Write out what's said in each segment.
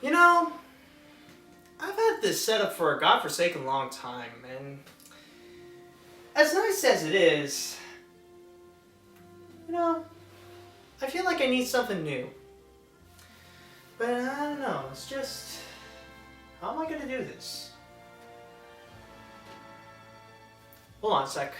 You know, I've had this set up for a godforsaken long time, and as nice as it is, I feel like I need something new. But I don't know, it's just, how am I gonna do this? Hold on a sec.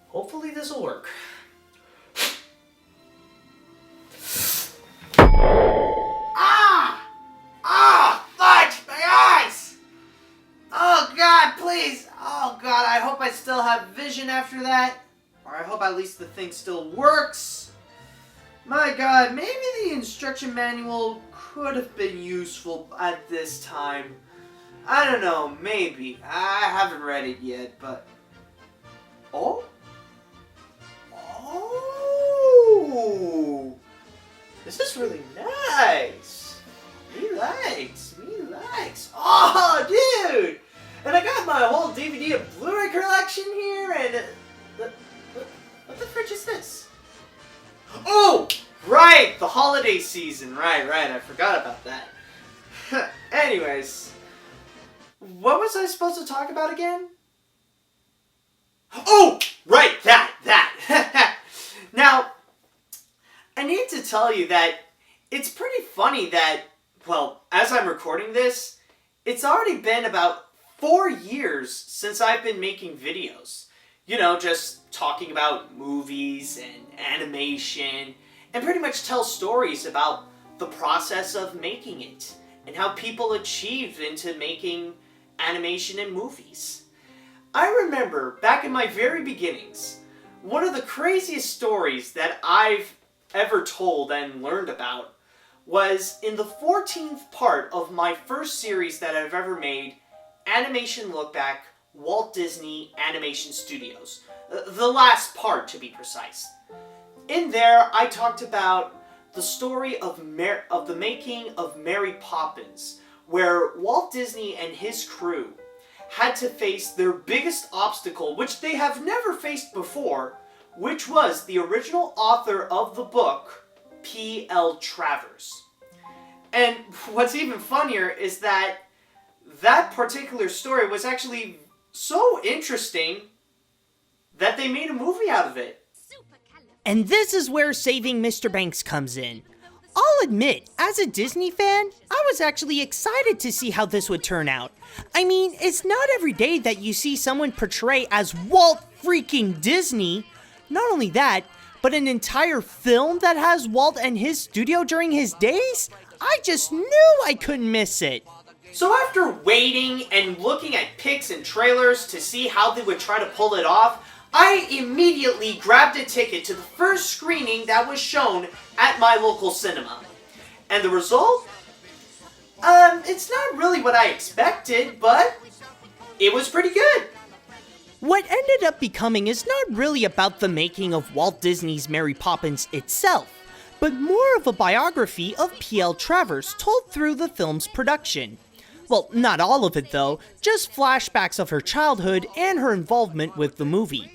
Hopefully this will work. Fudge! My eyes! Oh God, please! Oh God, I hope I still have vision after that. Or I hope at least the thing still works. My God, maybe the instruction manual could have been useful at this time. I don't know, maybe. I haven't read it yet, but... Oh? Oh! This is really nice. Relax. Oh, dude! And I got my whole DVD and Blu-ray collection here, and... what the fridge is this? Oh! Right! The holiday season. Right. I forgot about that. Anyways. What was I supposed to talk about again? Oh! Right! That! Now, I need to tell you that it's pretty funny that, well, as I'm recording this, it's already been about 4 years since I've been making videos. Just talking about movies and animation, and pretty much tell stories about the process of making it, and how people achieved into making animation and movies. I remember, back in my very beginnings, one of the craziest stories that I've ever told and learned about was in the 14th part of my first series that I've ever made, Animation Look Back, Walt Disney Animation Studios. The last part, to be precise. In there, I talked about the story of the making of Mary Poppins, where Walt Disney and his crew had to face their biggest obstacle, which they have never faced before, which was the original author of the book, P.L. Travers. And what's even funnier is that particular story was actually so interesting that they made a movie out of it. And this is where saving Mr. Banks comes in. I'll admit, as a Disney fan, I was actually excited to see how this would turn out. I mean, it's not every day that you see someone portray as Walt freaking Disney. Not only that, but an entire film that has Walt and his studio during his days? I just knew I couldn't miss it. So after waiting and looking at pics and trailers to see how they would try to pull it off, I immediately grabbed a ticket to the first screening that was shown at my local cinema. And the result? It's not really what I expected, but it was pretty good. What ended up becoming is not really about the making of Walt Disney's Mary Poppins itself, but more of a biography of P.L. Travers told through the film's production. Well, not all of it though, just flashbacks of her childhood and her involvement with the movie.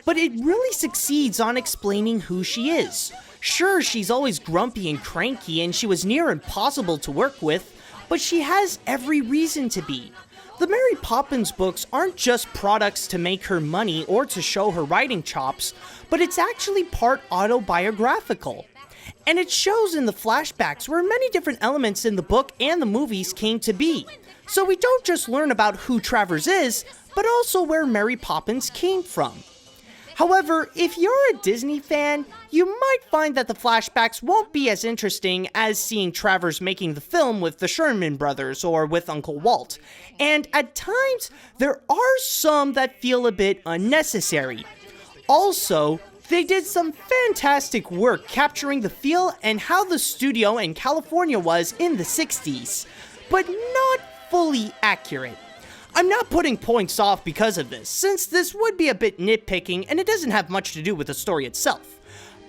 But it really succeeds on explaining who she is. Sure, she's always grumpy and cranky and she was near impossible to work with, but she has every reason to be. The Mary Poppins books aren't just products to make her money or to show her writing chops, but it's actually part autobiographical. And it shows in the flashbacks where many different elements in the book and the movies came to be. So we don't just learn about who Travers is, but also where Mary Poppins came from. However, if you're a Disney fan, you might find that the flashbacks won't be as interesting as seeing Travers making the film with the Sherman brothers or with Uncle Walt. And at times, there are some that feel a bit unnecessary. Also, they did some fantastic work capturing the feel and how the studio in California was in the 60s, but not fully accurate. I'm not putting points off because of this, since this would be a bit nitpicking and it doesn't have much to do with the story itself.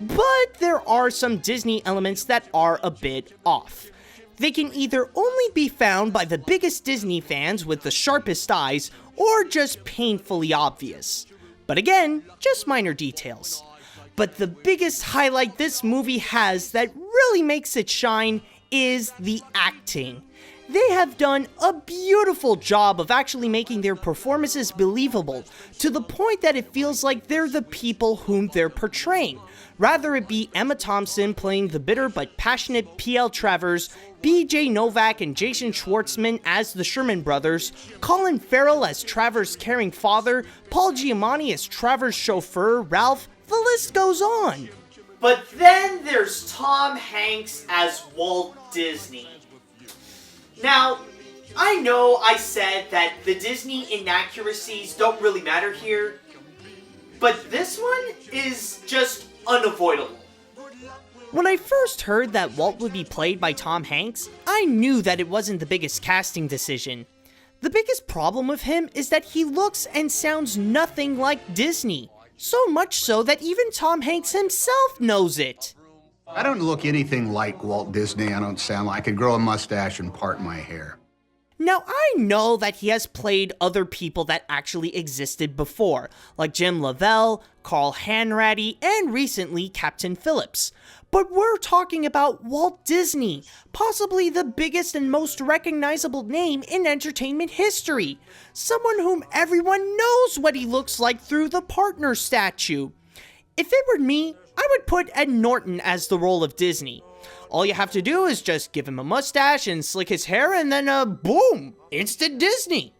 But there are some Disney elements that are a bit off. They can either only be found by the biggest Disney fans with the sharpest eyes, or just painfully obvious. But again, just minor details. But the biggest highlight this movie has that really makes it shine is the acting. They have done a beautiful job of actually making their performances believable, to the point that it feels like they're the people whom they're portraying. Rather it be Emma Thompson playing the bitter but passionate P.L. Travers, B.J. Novak and Jason Schwartzman as the Sherman brothers, Colin Farrell as Travers' caring father, Paul Giamatti as Travers' chauffeur, Ralph, the list goes on. But then there's Tom Hanks as Walt Disney. Now, I know I said that the Disney inaccuracies don't really matter here, but this one is just unavoidable. When I first heard that Walt would be played by Tom Hanks, I knew that it wasn't the biggest casting decision. The biggest problem with him is that he looks and sounds nothing like Disney. So much so that even Tom Hanks himself knows it. I don't look anything like Walt Disney. I don't sound like I could grow a mustache and part my hair. Now, I know that he has played other people that actually existed before, like Jim Lovell, Carl Hanratty, and recently Captain Phillips. But we're talking about Walt Disney, possibly the biggest and most recognizable name in entertainment history. Someone whom everyone knows what he looks like through the partner statue. If it were me, I would put Ed Norton as the role of Disney. All you have to do is just give him a mustache and slick his hair and then boom, instant Disney.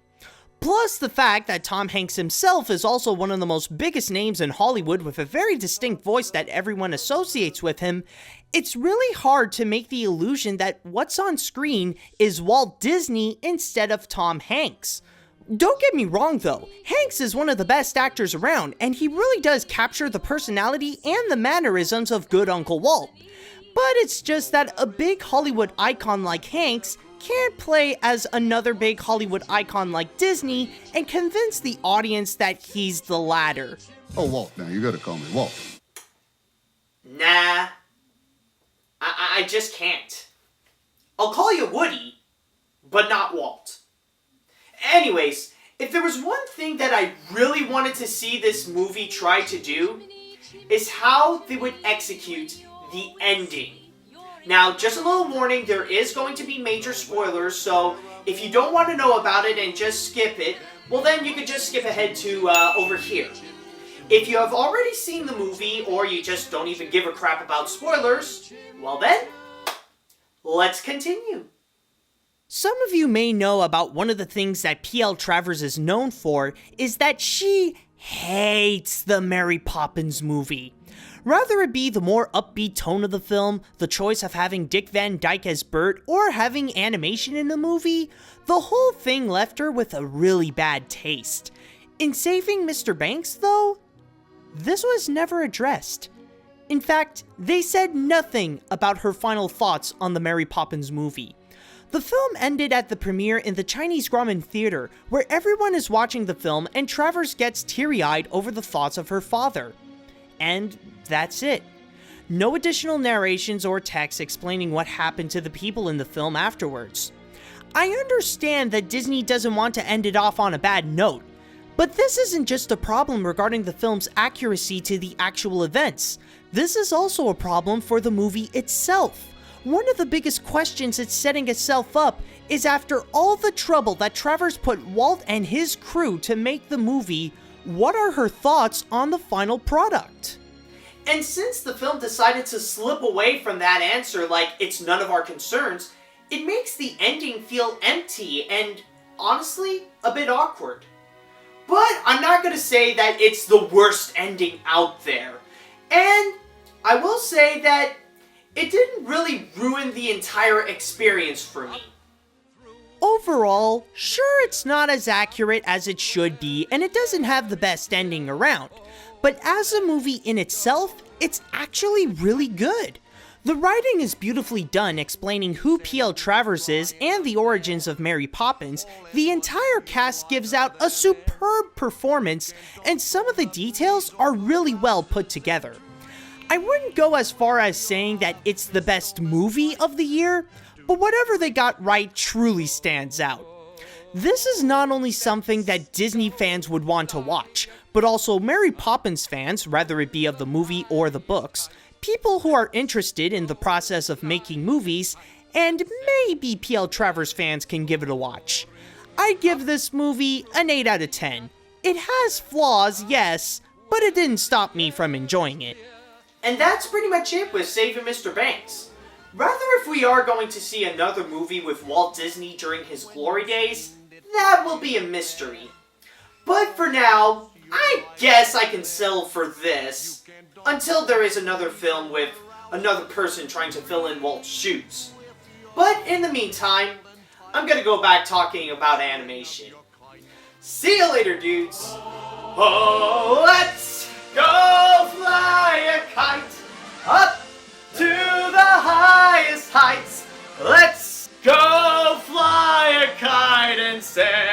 Plus the fact that Tom Hanks himself is also one of the most biggest names in Hollywood with a very distinct voice that everyone associates with him, it's really hard to make the illusion that what's on screen is Walt Disney instead of Tom Hanks. Don't get me wrong though, Hanks is one of the best actors around, and he really does capture the personality and the mannerisms of good Uncle Walt. But it's just that a big Hollywood icon like Hanks can't play as another big Hollywood icon like Disney and convince the audience that he's the latter. Oh, Walt, now you gotta call me Walt. Nah, I just can't. I'll call you Woody, but not Walt. Anyways, if there was one thing that I really wanted to see this movie try to do, is how they would execute the ending. Now, just a little warning, there is going to be major spoilers, so if you don't want to know about it and just skip it, well then you could just skip ahead to over here. If you have already seen the movie, or you just don't even give a crap about spoilers, well then, let's continue. Some of you may know about one of the things that P.L. Travers is known for is that she hates the Mary Poppins movie. Rather it be the more upbeat tone of the film, the choice of having Dick Van Dyke as Bert, or having animation in the movie, the whole thing left her with a really bad taste. In Saving Mr. Banks, though, this was never addressed. In fact, they said nothing about her final thoughts on the Mary Poppins movie. The film ended at the premiere in the Chinese Grauman Theater, where everyone is watching the film and Travers gets teary-eyed over the thoughts of her father. And that's it. No additional narrations or text explaining what happened to the people in the film afterwards. I understand that Disney doesn't want to end it off on a bad note, but this isn't just a problem regarding the film's accuracy to the actual events. This is also a problem for the movie itself. One of the biggest questions it's setting itself up is, after all the trouble that Travers put Walt and his crew to make the movie, what are her thoughts on the final product? And since the film decided to slip away from that answer like it's none of our concerns, it makes the ending feel empty and, honestly, a bit awkward. But I'm not going to say that it's the worst ending out there. And I will say that it didn't really ruin the entire experience for me. Overall, sure, it's not as accurate as it should be, and it doesn't have the best ending around. But as a movie in itself, it's actually really good. The writing is beautifully done, explaining who P.L. Travers is and the origins of Mary Poppins. The entire cast gives out a superb performance, and some of the details are really well put together. I wouldn't go as far as saying that it's the best movie of the year, but whatever they got right truly stands out. This is not only something that Disney fans would want to watch, but also Mary Poppins fans, whether it be of the movie or the books, people who are interested in the process of making movies, and maybe PL Travers fans can give it a watch. I'd give this movie an 8 out of 10. It has flaws, yes, but it didn't stop me from enjoying it. And that's pretty much it with Saving Mr. Banks. Rather, if we are going to see another movie with Walt Disney during his glory days, that will be a mystery. But for now, I guess I can settle for this, until there is another film with another person trying to fill in Walt's shoes. But in the meantime, I'm gonna go back talking about animation. See you later, dudes! Oh, let's go fly a kite up to the highest heights. Let's go fly a kite and say